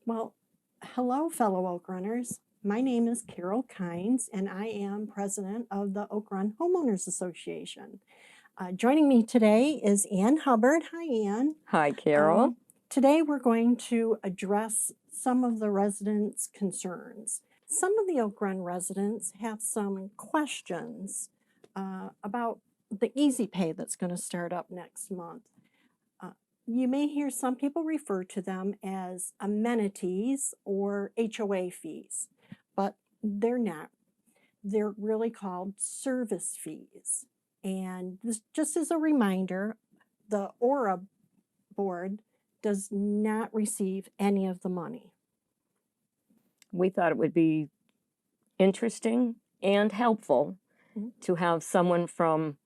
Well, hello, fellow Oak Runners. My name is Carol Kynes, and I am president of the Oak Run Homeowners Association. Joining me today is Ann Hubbard. Hi, Ann. Hi, Carol. Today we're going to address some of the residents' concerns. Some of the Oak Run residents have some questions about the Easy Pay that's going to start up next month. You may hear some people refer to them as amenities or HOA fees, but they're not. They're really called service fees. And this, just as a reminder, the ORA board does not receive any of the money. We thought it would be interesting and helpful to have someone from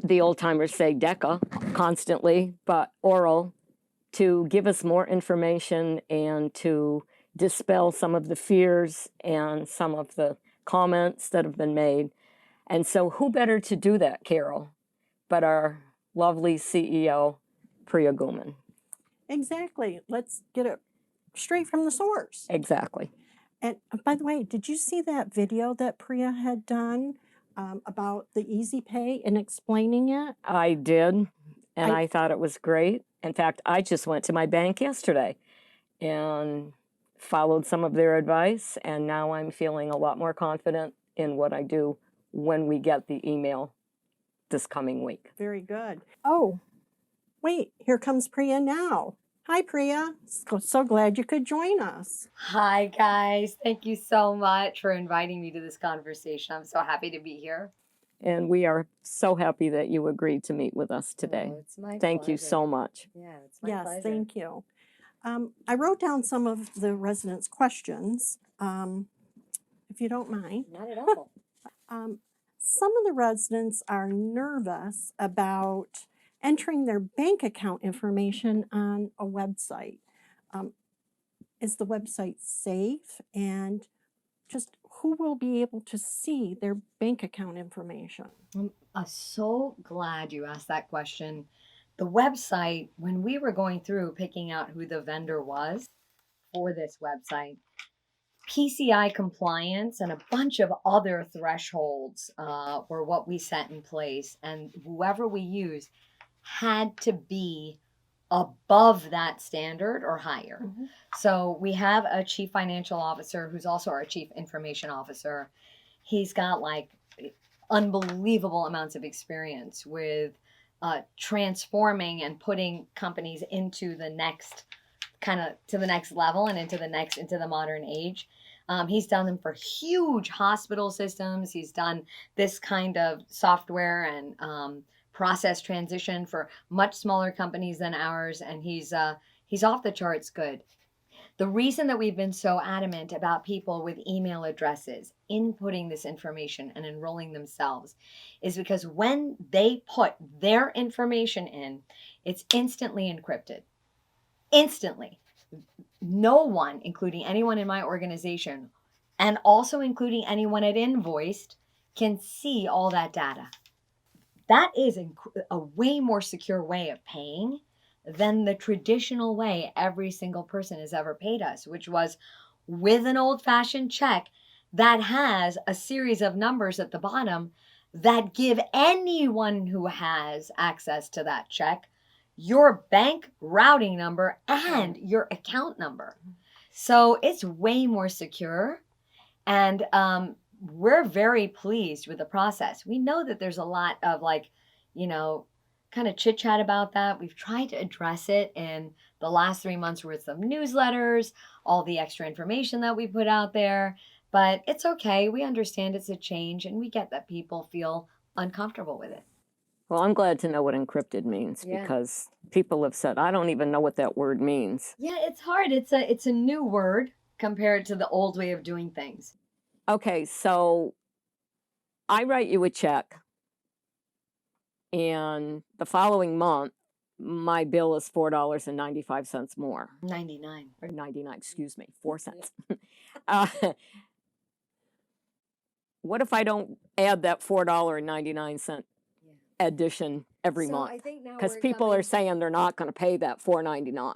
the old timers say DECA constantly, but oral, to give us more information and to dispel some of the fears and some of the comments that have been made. And so who better to do that, Carol, but our lovely CEO, Priya Guman. Exactly. Let's get it straight from the source. Exactly. And by the way, did you see that video that Priya had done about the Easy Pay and explaining it? I did, and I thought it was great. In fact, I just went to my bank yesterday and followed some of their advice, and now I'm feeling a lot more confident in what I do when we get the email this coming week. Very good. Oh, wait, here comes Priya now. Hi, Priya. So glad you could join us. Hi, guys. Thank you so much for inviting me to this conversation. I'm so happy to be here. And we are so happy that you agreed to meet with us today. Oh, it's my Thank pleasure. you so much. Yeah, it's my pleasure. Yes, thank you. I wrote down some of the residents' questions, if you don't mind. Not at all. Some of the residents are nervous about entering their bank account information on a website. Is the website safe? And just who will be able to see their bank account information? I'm so glad you asked that question. The website, when we were going through picking out who the vendor was for this website, PCI compliance and a bunch of other thresholds were what we set in place. And whoever we used had to be above that standard or higher. Mhm. So we have a chief financial officer who's also our chief information officer. He's got like unbelievable amounts of experience with transforming and putting companies into the next kind of to the next level and into the modern age. He's done them for huge hospital systems. He's done this kind of software and process transition for much smaller companies than ours, and he's off the charts good. The reason that we've been so adamant about people with email addresses inputting this information and enrolling themselves is because when they put their information in, it's instantly encrypted. Instantly. No one, including anyone in my organization, and also including anyone at Invoiced, can see all that data. That is a way more secure way of paying than the traditional way every single person has ever paid us, which was with an old-fashioned check that has a series of numbers at the bottom that give anyone who has access to that check your bank routing number and your account number. So it's way more secure. And we're very pleased with the process. We know that there's a lot of kind of chit chat about that. We've tried to address it in the last 3 months with some newsletters, all the extra information that we put out there. But it's okay. We understand it's a change and we get that people feel uncomfortable with it. Well, I'm glad to know what encrypted means because people have said, I don't even know what that word means. Yeah, it's hard. It's a new word compared to the old way of doing things. Okay, so I write you a check, and the following month, my bill is $4.95 more. 99. Or 99, excuse me, 4 cents. What if I don't add that $4.99 addition every month? Because people are saying they're not going to pay that $4.99.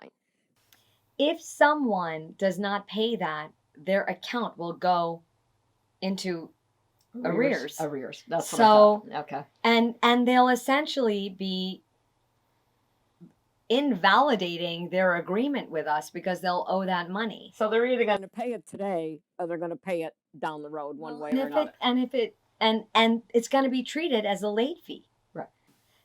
if someone does not pay that, their account will go into arrears. Arrears. That's So- what I thought. Okay. and they'll essentially be invalidating their agreement with us because they'll owe that money. So they're either going to pay it today or they're going to pay it down the road one way or another. And it's going to be treated as a late fee. Right.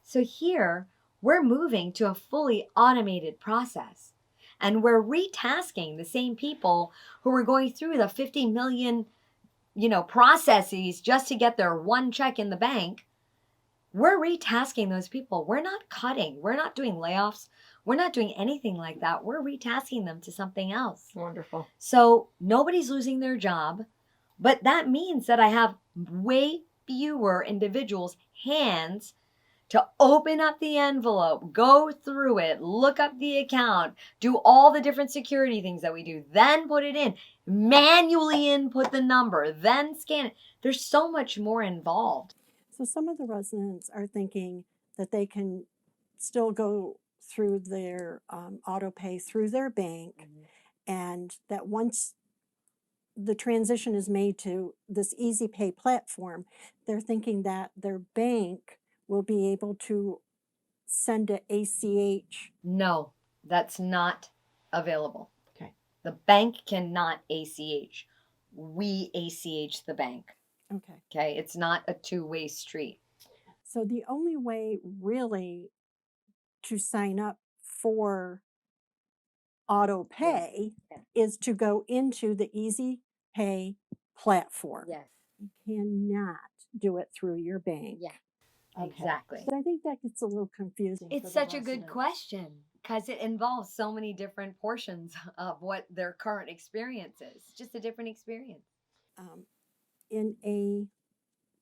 So here we're moving to a fully automated process, and we're retasking the same people who were going through the 50 million, processes just to get their one check in the bank. We're retasking those people. We're not cutting. We're not doing layoffs. We're not doing anything like that. We're retasking them to something else. Wonderful. So nobody's losing their job, but that means that I have way fewer individuals' hands to open up the envelope, go through it, look up the account, do all the different security things that we do, then put it in, manually input the number, then scan it. There's so much more involved. So some of the residents are thinking that they can still go through their auto pay through their bank, and that once the transition is made to this Easy Pay platform, they're thinking that their bank will be able to send a ACH. No, that's not available. Okay. The bank cannot ACH. We ACH the bank. Okay. Okay. It's not a two-way street. So the only way really to sign up for auto pay is to go into the Easy Pay platform. Yes. You cannot do it through your bank. Yeah. Okay. Exactly. But I think that gets a little confusing. for It's the such a good residents. question because it involves so many different portions of what their current experience is. Just a different experience. In a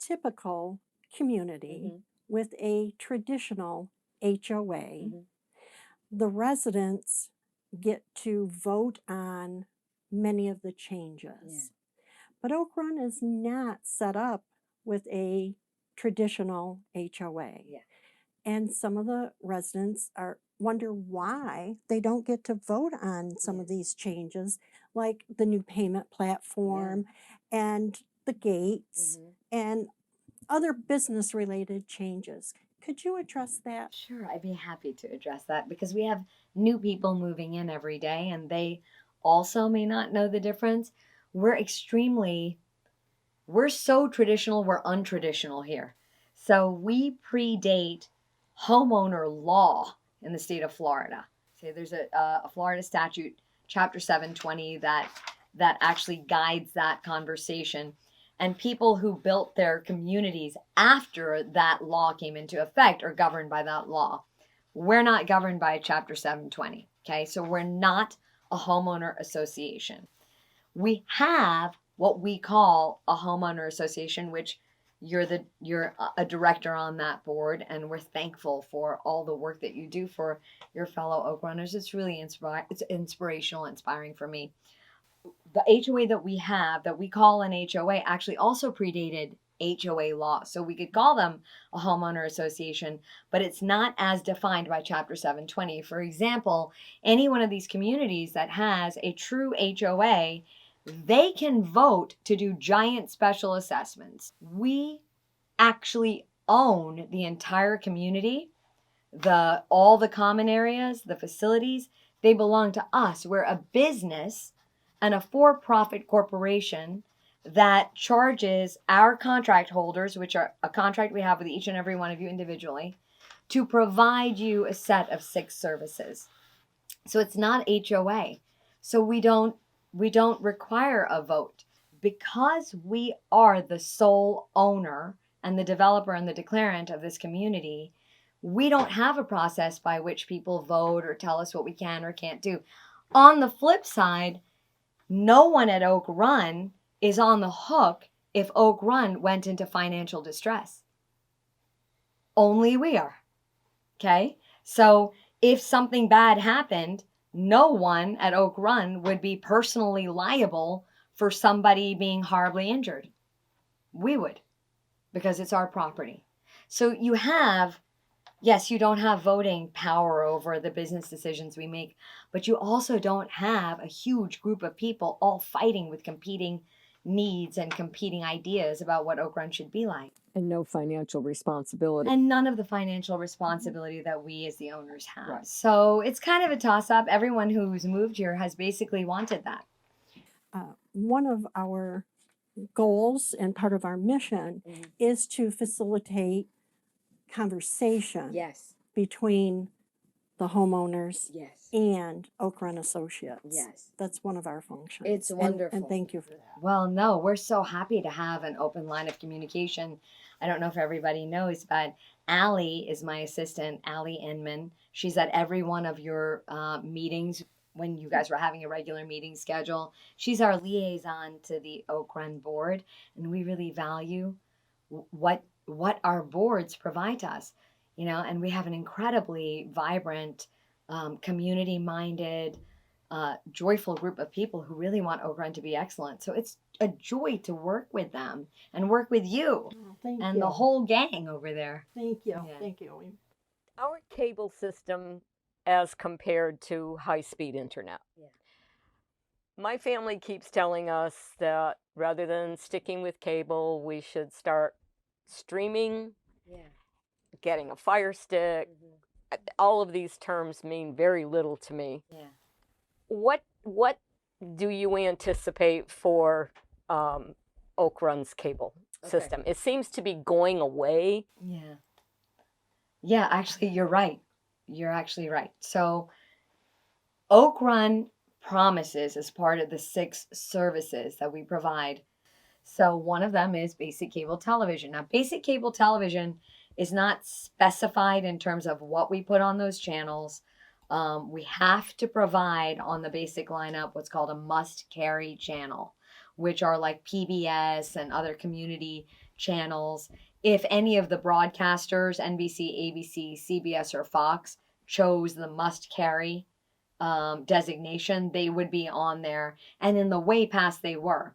typical community with a traditional HOA, the residents get to vote on many of the changes. But Oak Run is not set up with a traditional HOA. Yeah. And some of the residents wonder why they don't get to vote on some of these changes, like the new payment platform and the gates and other business related changes. Could you address that? Sure, I'd be happy to address that because we have new people moving in every day and they also may not know the difference. We're so traditional, we're untraditional here. So we predate homeowner law in the state of Florida. So there's a Florida statute, Chapter 720, that actually guides that conversation. And people who built their communities after that law came into effect are governed by that law. We're not governed by Chapter 720, okay? So we're not a homeowner association. We have what we call a homeowner association, which you're a director on that board, and we're thankful for all the work that you do for your fellow Oak Runners. It's really it's inspirational, inspiring for me. The HOA that we have, that we call an HOA, actually also predated HOA law. So we could call them a homeowner association, but it's not as defined by Chapter 720. For example, any one of these communities that has a true HOA, they can vote to do giant special assessments. We actually own the entire community, all the common areas, the facilities, they belong to us. We're a business and a for-profit corporation that charges our contract holders, which are a contract we have with each and every one of you individually, to provide you a set of 6 services. So it's not HOA. So we don't require a vote. Because we are the sole owner and the developer and the declarant of this community, we don't have a process by which people vote or tell us what we can or can't do. On the flip side, no one at Oak Run is on the hook if Oak Run went into financial distress. Only we are. Okay? So if something bad happened, no one at Oak Run would be personally liable for somebody being horribly injured. We would, because it's our property. So you have yes, you don't have voting power over the business decisions we make, but you also don't have a huge group of people all fighting with competing needs and competing ideas about what Oak Run should be like. And no financial responsibility. And none of the financial responsibility that we as the owners have. Right. So it's kind of a toss up. Everyone who's moved here has basically wanted that. One of our goals and part of our mission is to facilitate conversation Yes, between the homeowners yes, and Oak Run Associates. yes. That's one of our functions. It's And wonderful. thank you for that. Well, no, we're so happy to have an open line of communication. I don't know if everybody knows, but Allie is my assistant, Allie Inman. She's at every one of your meetings when you guys were having a regular meeting schedule. She's our liaison to the Oak Run board, and we really value what our boards provide to us. You know, and we have an incredibly vibrant, community-minded, joyful group of people who really want Oak Run to be excellent. So it's a joy to work with them and work with you Oh, thank and you. the whole gang over there. Thank you. Yeah. Thank you. Our cable system as compared to high-speed internet. Yeah. My family keeps telling us that rather than sticking with cable, we should start streaming, Yeah. getting a Fire Stick. All of these terms mean very little to me. Yeah. What do you anticipate for Oak Run's cable system? It seems to be going away. Yeah. Yeah, actually, you're right. You're actually right. So, Oak Run promises as part of the 6 services that we provide. So, one of them is basic cable television. Now, basic cable television is not specified in terms of what we put on those channels. We have to provide on the basic lineup what's called a must carry channel, which are like PBS and other community channels. If any of the broadcasters, NBC, ABC, CBS, or Fox, chose the must carry designation, they would be on there. And in the way past, they were.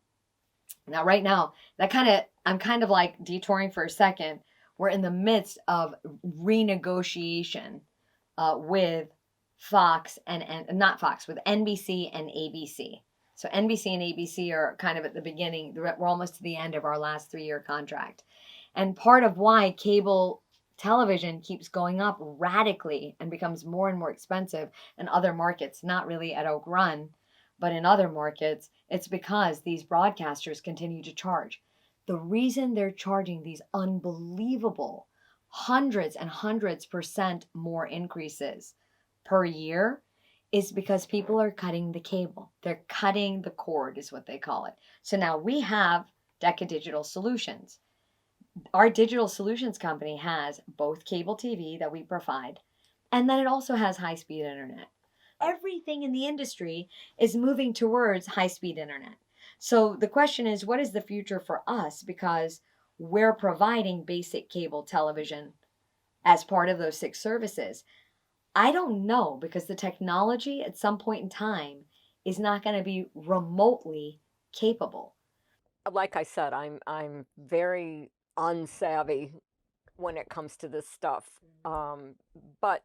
Now, right now, I'm kind of like detouring for a second. We're in the midst of renegotiation with Fox and not Fox, with NBC and ABC. So NBC and ABC are kind of at the beginning. We're almost to the end of our last 3-year contract. And part of why cable television keeps going up radically and becomes more and more expensive in other markets, not really at Oak Run, but in other markets, it's because these broadcasters continue to charge. The reason they're charging these unbelievable hundreds and hundreds % more increases per year is because people are cutting the cable. They're cutting the cord is what they call it. So now we have Decca Digital Solutions. Our digital solutions company has both cable TV that we provide, and then it also has high-speed internet. Everything in the industry is moving towards high-speed internet. So the question is, what is the future for us? Because we're providing basic cable television as part of those 6 services. I don't know, because the technology at some point in time is not going to be remotely capable. Like I said, I'm very unsavvy when it comes to this stuff. But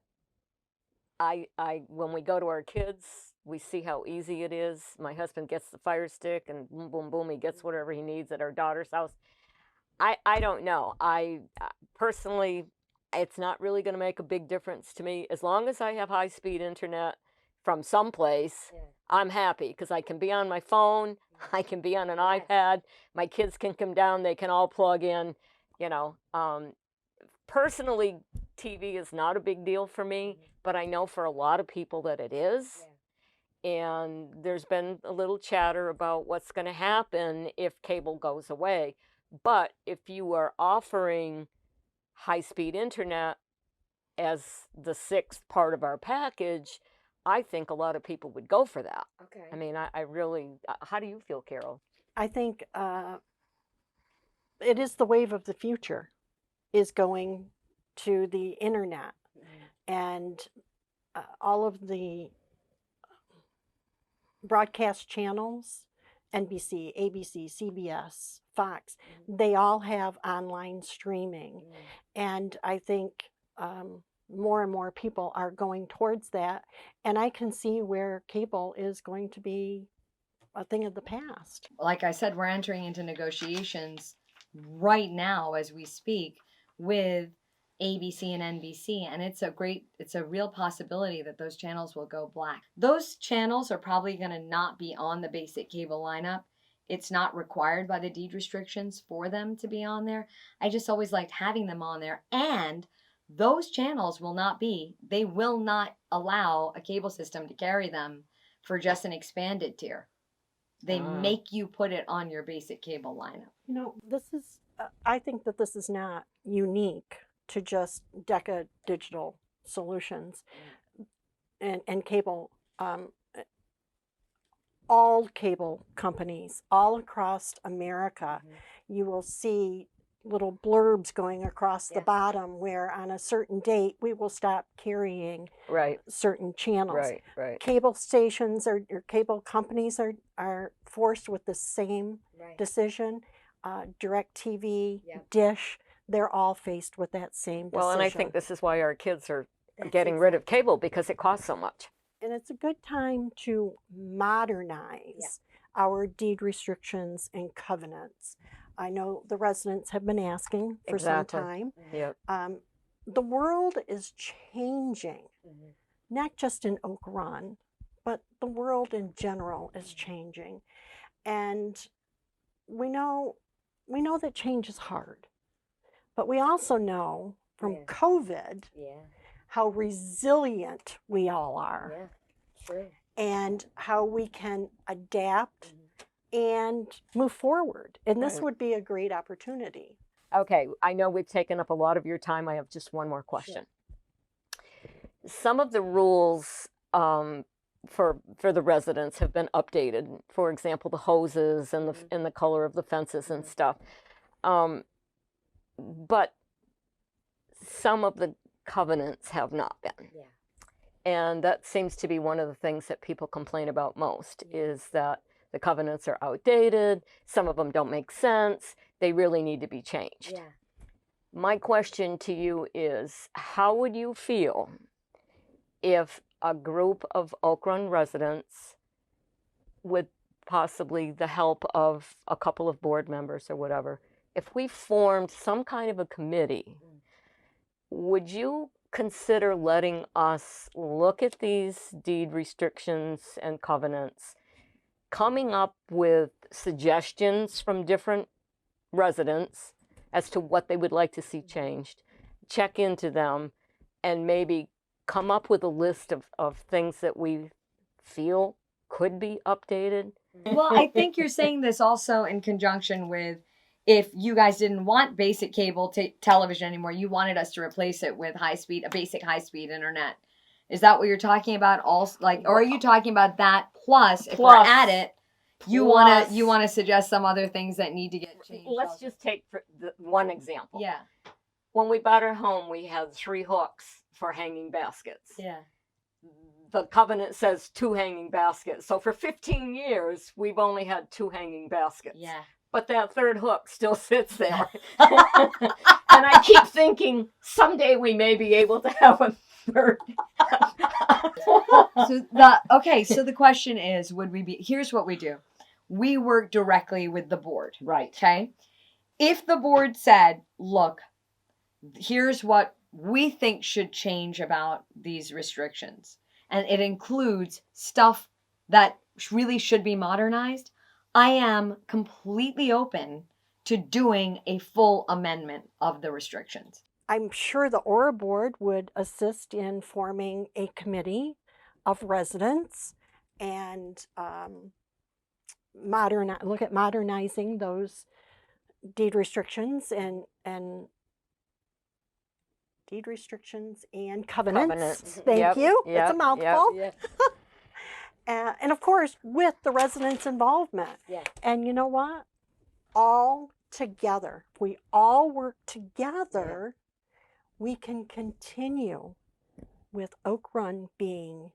I when we go to our kids, we see how easy it is. My husband gets the Fire Stick and boom, boom, boom, he gets whatever he needs at our daughter's house. I don't know. I personally, it's not really going to make a big difference to me. As long as I have high-speed internet from someplace, I'm happy because I can be on my phone, I can be on an iPad, my kids can come down, they can all plug in, you know. Personally, TV is not a big deal for me, but I know for a lot of people that it is. And there's been a little chatter about what's going to happen if cable goes away. But if you are offering high-speed internet as the 6th part of our package, I think a lot of people would go for that. Okay. I mean, I really, how do you feel, Carol? I think it is the wave of the future, is going to the internet. And all of the broadcast channels, NBC, ABC, CBS, Fox, they all have online streaming. And I think more and more people are going towards that. And I can see where cable is going to be a thing of the past. Like I said, we're entering into negotiations right now as we speak with ABC and NBC, and it's a real possibility that those channels will go black. Those channels are probably going to not be on the basic cable lineup. It's not required by the deed restrictions for them to be on there. I just always liked having them on there, and those channels they will not allow a cable system to carry them for just an expanded tier. They make you put it on your basic cable lineup. You know, I think that this is not unique to just Decca Digital Solutions and cable. All cable companies all across America, you will see little blurbs going across the bottom where on a certain date we will stop carrying certain channels. Right. Cable stations or cable companies are forced with the same decision. DirecTV, Dish, they're all faced with that same decision. Well, and I think this is why our kids are getting rid of cable, because it costs so much. And it's a good time to modernize our deed restrictions and covenants. I know the residents have been asking for some time. Yep. The world is changing, not just in Oak Run, but the world in general is changing. And we know that change is hard, but we also know from COVID how resilient we all are, and how we can adapt and move forward. And this would be a great opportunity. Okay, I know we've taken up a lot of your time. I have just one more question. Some of the rules for the residents have been updated. For example, the hoses and the color of the fences and stuff. But some of the covenants have not been. And that seems to be one of the things that people complain about most, is that the covenants are outdated. Some of them don't make sense. They really need to be changed. My question to you is, how would you feel if a group of Oak Run residents, with possibly the help of a couple of board members or whatever, if we formed some kind of a committee, would you consider letting us look at these deed restrictions and covenants, coming up with suggestions from different residents as to what they would like to see changed, check into them, and maybe come up with a list of things that we feel could be updated? Well, I think you're saying this also in conjunction with, if you guys didn't want basic cable television anymore, you wanted us to replace it with a basic high-speed internet. Is that what you're talking about? Also, or are you talking about that plus, if we're at it, you wanna suggest some other things that need to get changed? Let's just take one example. Yeah. When we bought our home, we had 3 hooks for hanging baskets. Yeah. The covenant says 2 hanging baskets. So for 15 years, we've only had 2 hanging baskets. Yeah. But that 3rd hook still sits there. And I keep thinking, someday we may be able to have a 3rd. So the question is, here's what we do. We work directly with the board. Right. Okay? If the board said, look, here's what we think should change about these restrictions, and it includes stuff that really should be modernized, I am completely open to doing a full amendment of the restrictions. I'm sure the Aura board would assist in forming a committee of residents and look at modernizing those deed restrictions and deed restrictions and covenants. Thank you. It's a mouthful. And of course, with the residents' involvement. And you know what? All together, if we all work together, we can continue with Oak Run being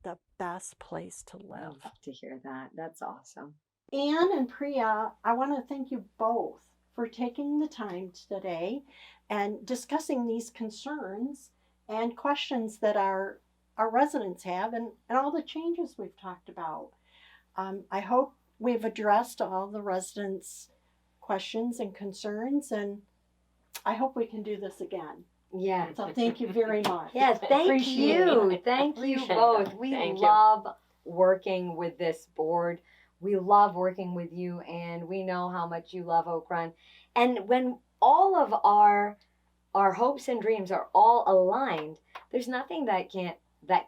the best place to live. I love to hear that. That's awesome. Anne and Priya, I want to thank you both for taking the time today and discussing these concerns and questions that our residents have, and all the changes we've talked about. I hope we've addressed all the residents' questions and concerns, and I hope we can do this again. Yeah. So thank you very much. Yes, thank Appreciate you. it. Thank you Appreciate both. it. We Thank you. love working with this board. We love working with you, and we know how much you love Oak Run. And when all of our hopes and dreams are all aligned, there's nothing that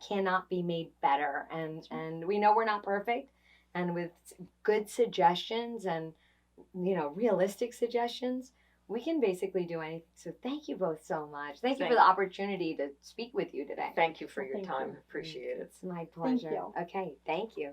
cannot be made better. And we know we're not perfect, and with good suggestions and realistic suggestions, we can basically do anything. So thank you both so much. Thank you for the opportunity to speak with you today. Thank you for your Thank time. you. Appreciate it. It's my pleasure. you. Okay, thank you.